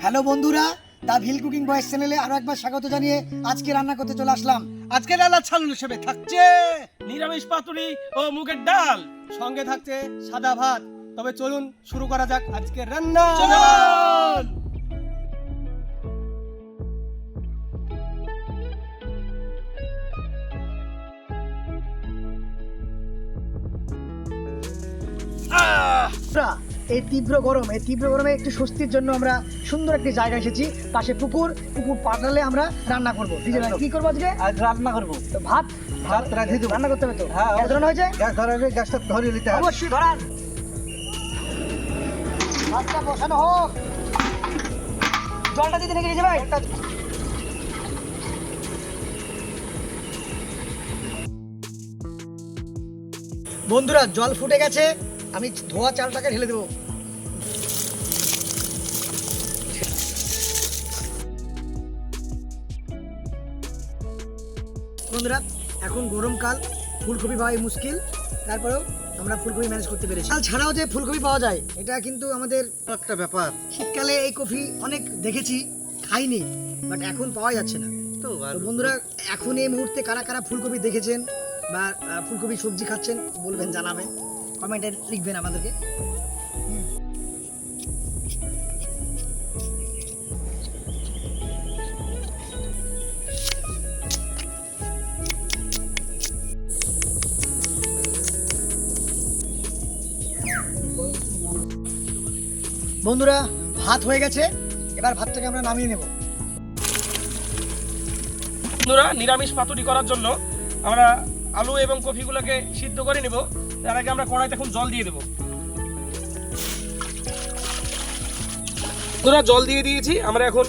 Hello বন্ধুরা, দা ভিল cooking বয়েস চ্যানেলে আরো একবার স্বাগত জানিয়ে আজকে রান্না করতে চলে আসলাম। আজকে রান্নার ছাড়ুন হিসেবে থাকছে নিরামিষ পাতুরি ও মুগের ডাল, সঙ্গে থাকছে সাদা ভাত। তবে চলুন শুরু করা যাক আজকের রান্না। এই তীব্র গরমে একটু স্বস্তির জন্য আমরা সুন্দর একটি জায়গা এসেছি, পাশে পুকুর পাড়ালে আমরা রান্না করবো। কি করবো আজকে? আজ রান্না করবো তো ভাত রাঁধে দেবো। রান্না করতে হবে তো। হ্যাঁ, গ্যাস ধরানো হয়েছে? গ্যাস ধরাবে, গ্যাসটা ধরিয়ে নিতে হবে। অবশ্যই ধরান। ভাতটা বসানো হোক। জলটা দিতে নাকি নিয়ে যাবে? বন্ধুরা, জল ফুটে গেছে, আমি ধোয়া চালটাকে ঢেলে দেবো। বন্ধুরা, এখন গরমকাল, ফুলকপি পাওয়াই মুশকিল, তারপরেও আমরা ফুলকপি ম্যানেজ করতে পেরেছি। চাল ছাড়াও যে ফুলকপি পাওয়া যায়, এটা কিন্তু আমাদের একটা ব্যাপার শীতকালে এই কফি অনেক দেখেছি, খাইনি, বাট এখন পাওয়া যাচ্ছে না। তো তো বন্ধুরা, এখন এই মুহূর্তে কারা কারা ফুলকপি দেখেছেন বা ফুলকপি সবজি খাচ্ছেন বলবেন, জানাবেন, কমেন্টে লিখবেন আমাদেরকে। বন্ধুরা, ভাত হয়ে গেছে, এবার ভাতটাকে আমরা নামিয়ে নেব। বন্ধুরা, নিরামিষ পাতুরি করার জন্য আমরা আলু এবং কফিগুলোকে সিদ্ধ করে নেব। তার আগে আমরা কড়াইতে এখন জল দিয়ে দেব। বন্ধুরা, জল দিয়ে দিয়েছি, আমরা এখন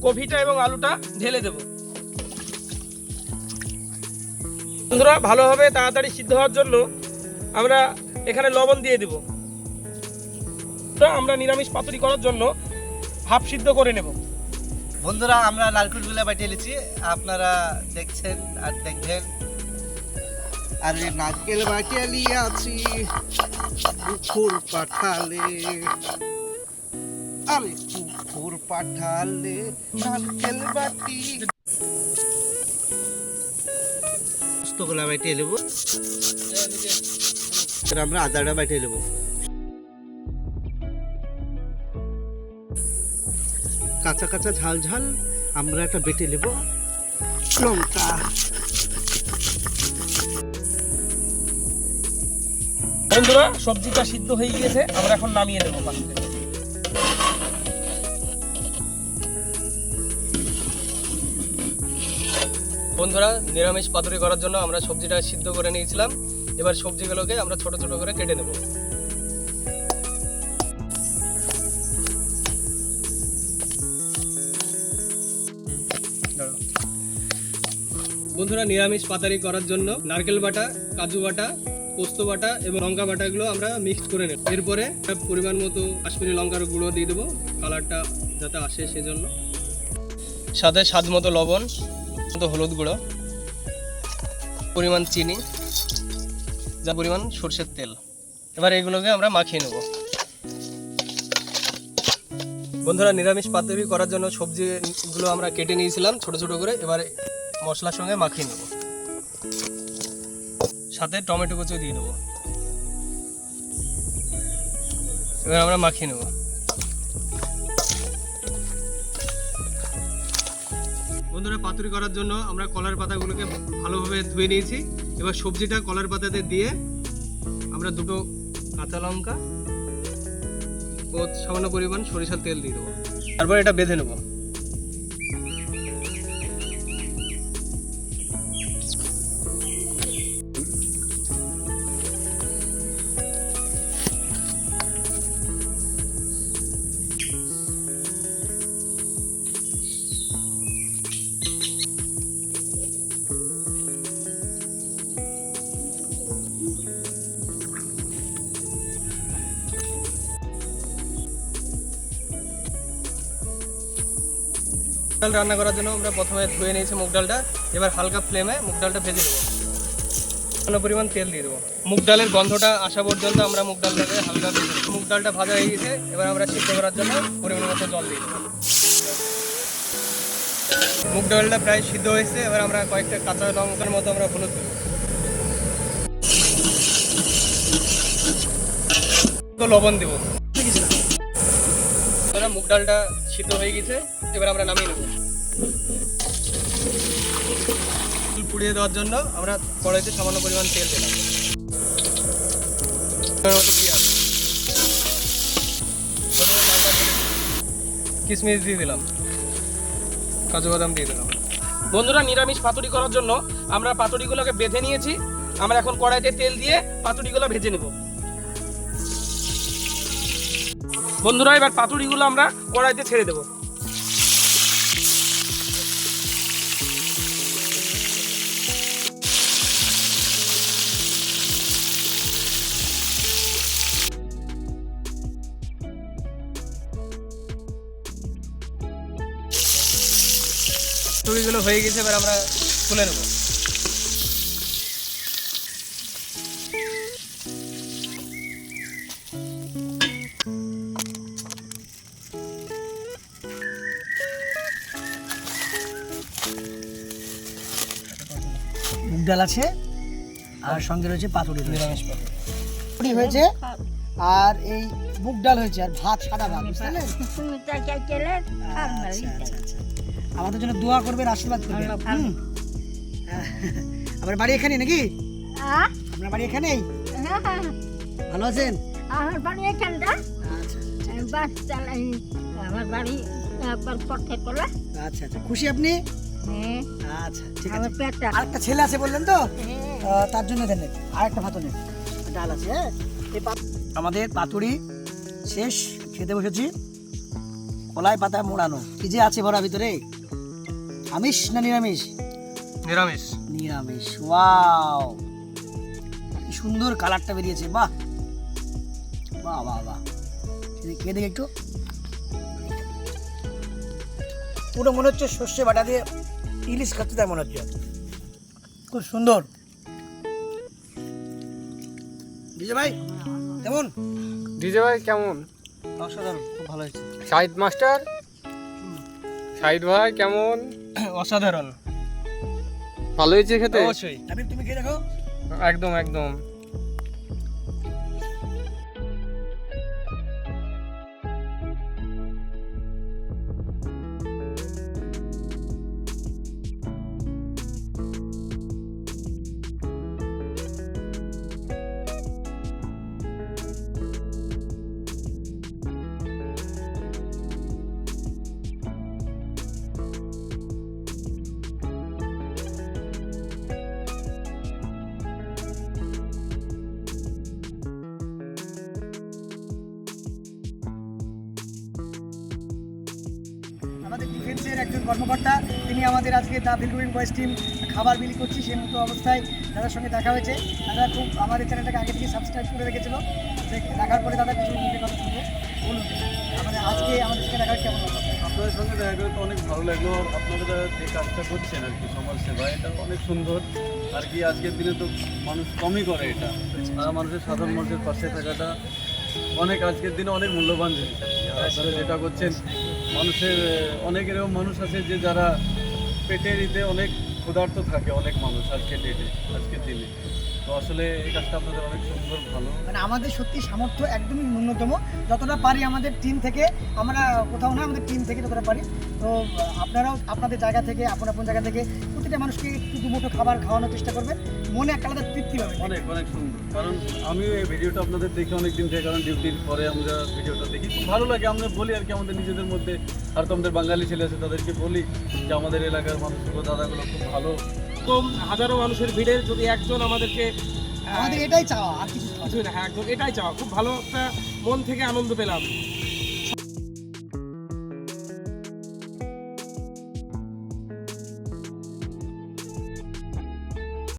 কফিটা এবং আলুটা ঢেলে দেব। বন্ধুরা, ভালোভাবে তাড়াতাড়ি সিদ্ধ হওয়ার জন্য আমরা এখানে লবণ দিয়ে দেব। আমরা নিরামিষ পাতুরি করার জন্য হাফ সিদ্ধ করে নেব। বন্ধুরা, আমরা নারকেলগুলো বাটিয়ে নিয়েছি, আপনারা দেখছেন আর দেখবেন। আর এই নারকেল বাটিয়ে নিয়ে আছি পুকুর পাঠালে, আরে পুকুর পাঠালে নারকেল বাটি পোস্তগুলা বাটিয়ে নেব। আমরা আদাটা বাটিয়ে নেব। কাঁচা কাঁচা ঝাল ঝাল আমরা একটা বেটে নেব লঙ্কা। বন্ধুরা, সবজিটা সিদ্ধ হয়ে গিয়েছে, আমরা এখন নামিয়ে দেবো পাশ থেকে। বন্ধুরা, নিরামিষ পাতুরি করার জন্য আমরা সবজিটা সিদ্ধ করে নিয়েছিলাম। এবার সবজিগুলোকে আমরা ছোট ছোট করে কেটে নেব। বন্ধুরা, নিরামিষ পাতুরি করার জন্য নারকেল বাটা, কাজু বাটা, পোস্ত বাটা এবং লঙ্কা বাটাগুলো আমরা মিক্সড করে নেব। এরপরে পরিমাণ মতো কাশ্মীরি লঙ্কার গুঁড়ো দিয়ে দেবো, কালারটা যাতে আসে সেজন্য। সাথে স্বাদ মতো লবণ, হলুদ গুঁড়ো, পরিমাণ চিনি, যা পরিমাণ সরষের তেল। এবার এগুলোকে আমরা মাখিয়ে নেব। বন্ধুরা, নিরামিষ পাতুরি করার জন্য সবজিগুলো আমরা কেটে নিয়েছিলাম ছোট ছোট করে, এবার মশলার সঙ্গে মাখিয়ে নেব। সাথে টমেটো কুচি দিয়ে দেবো। এবার আমরা মাখিয়ে নেব। বন্ধুরা, পাতুরি করার জন্য আমরা কলার পাতাগুলোকে ভালোভাবে ধুয়ে নিয়েছি। এবার সবজিটা কলার পাতাতে দিয়ে আমরা দুটো কাঁচা লঙ্কা ও সামান্য পরিমাণ সরিষার তেল দিয়ে দেবো। তারপর এটা বেঁধে নেব। ডাল রান্না করার জন্য আমরা প্রথমে ধুয়ে নিয়েছি মুগ ডালটা। এবার হালকা ফ্লেমে মুগ ডালটা ভেজে নেব। সামান্য পরিমাণ তেল দিয়ে দেবো। মুগ ডালের গন্ধটা আসা পর্যন্ত আমরা মুগ ডালটাকে হালকা ভেজে নেব। মুগ ডালটা ভাজা হয়ে গেছে, এবার আমরা সিদ্ধ করার জন্য পরিমাণ মতো জল দিয়ে দেবো। মুগ ডালটা প্রায় সিদ্ধ হয়েছে, এবার আমরা কয়েকটা কাঁচা লঙ্কার মতো আমরা হলুদ দেবো। তো লবণ দেবো। এবার মুগ ডালটা সিদ্ধ হয়ে গেছে, এবার আমরা নামিয়ে নেব। পুড়িয়ে দেওয়ার জন্য আমরা কড়াইতে সামান্য পরিমাণ তেল দিলাম। কিশমিশ দিয়ে দিলাম, কাজু বাদাম দিয়ে দিলাম। বন্ধুরা, নিরামিষ পাতুরি করার জন্য আমরা পাতুরিগুলোকে বেঁধে নিয়েছি। আমরা এখন কড়াইতে তেল দিয়ে পাতুরিগুলো ভেজে নেব। বন্ধুরা, এবার পাতুরিগুলো আমরা কড়াইতে ছেড়ে দেব। পাতুরিগুলো হয়ে গেছে, এবার আমরা তুলে নেব। মুগ ডাল আছে আর সঙ্গে রয়েছে পাতুরি, নিরামিষ পাতুরি পাতুরি হয়েছে আর এই মুগ ডাল হয়েছে আর ভাত, সাদা ভাত, বুঝতে পারলেন? আচ্ছা, আচ্ছা। আমাদের জন্য দোয়া করবেন, আশীর্বাদ করবেন। আপনার বাড়ি এখানে নাকি? আপনার বাড়ি এখানেই? ভালো আছেন? আমার বাড়ি এখানটা, আচ্ছা বাস চালাই। আমার বাড়ি পথে তোলা। আচ্ছা আচ্ছা, খুশি আপনি? আচ্ছা ঠিক আছে। আমার পেটটা আরেকটা ছেলে আছে বললেন তো, তার জন্য দেন আরেকটা ভাত নেন, ডাল আছে। হ্যাঁ, আমাদের পাতুরি শেষ, খেতে বসেছি। কলাই পাতা মোড়ানো, কি যে আছে ভরা ভিতরে? আমিষ না নিরামিষ? নিরামিষ। নিরামিষ। ওয়াও, কি সুন্দর কালারটা বেরিয়েছে। বাহ বাহ বাহ বাহ, খেয়ে দেখি একটু। পুরো মনে হচ্ছে সর্ষে বাটা দিয়ে ইলিশ খাচ্ছে, তাই মনে হচ্ছে। খুব সুন্দর। ডিজে ভাই কেমন? ডিজে ভাই কেমন? অসাধারণ, খুব ভালো হয়েছে। শাহিদ মাস্টার, শাহিদ ভাই কেমন? অসাধারণ, ভালো হয়েছে খেতে? অবশ্যই। তুমি খেয়ে দেখো। একদম একদম। আমাদের ডিফেন্সের একজন কর্মকর্তা, তিনি আমাদের আজকে দ্য ফিলগ্রিম বয়েজ টিম খাবার বিলি করছি সেই মতো অবস্থায় দাদার সঙ্গে দেখা হয়েছে। দাদা খুব আমাদের চ্যানেলটাকে আগে থেকে সাবস্ক্রাইব করে রেখেছিল, দেখার পরে দাদা কিছু মুখে কথা শুনবো। বলুন, আমাদের আজকে আমাদের সঙ্গে দেখা কেমন হলো? আপনাদের সঙ্গে দেখা করে তো অনেক ভালো লাগলো। আপনারা যে কাজটা করছেন আর কি, সমাজ সেবা, এটা অনেক সুন্দর আর কি। আজকের দিনে তো মানুষ কমই করে এটা, আর মানুষের সাধারণ মানুষের পাশে থাকাটা অনেক আজকের দিনে অনেক মূল্যবান জিনিস আর কি। আর আপনারা যেটা করছেন, মানুষের অনেক এরকম মানুষ আছে যে যারা পেটের ইতে অনেক ক্ষুধার্ত থাকে, অনেক মানুষ আজকের ডেটে, আজকের দিনে। তো আসলে এই কাজটা আপনাদের অনেক সুন্দর, ভালো। মানে আমাদের সত্যি সামর্থ্য একদমই ন্যূনতম, যতটা পারি আমাদের টিম থেকে, আমরা কোথাও না, আমাদের টিম থেকে যতটা পারি। তো আপনারাও আপনাদের জায়গা থেকে, আপন আপন জায়গা থেকে প্রতিটা মানুষকে একটু দুমুঠো খাবার খাওয়ানোর চেষ্টা করবেন, মনে একটা আলাদা তৃপ্তি পাবে। অনেক অনেক সুন্দর। কারণ আমিও এই ভিডিওটা আপনাদের দেখি অনেক দিন থেকে, কারণ ডিউটির পরে আমরা ভিডিওটা দেখি, খুব ভালো লাগে। আমরা বলি আর কি আমাদের নিজেদের মধ্যে, আর তো আমাদের বাঙালি ছেলে আছে তাদেরকে বলি যে আমাদের এলাকার মানুষগুলো, দাদাগুলো খুব ভালো। এরকম হাজারো মানুষের ভিড়ে যদি একজন আমাদেরকে আমাদের এটাই চাওয়া, আর কিছু কিছুই না, হ্যাঁ একদম এটাই চাওয়া। খুব ভালো একটা মন থেকে আনন্দ পেলাম।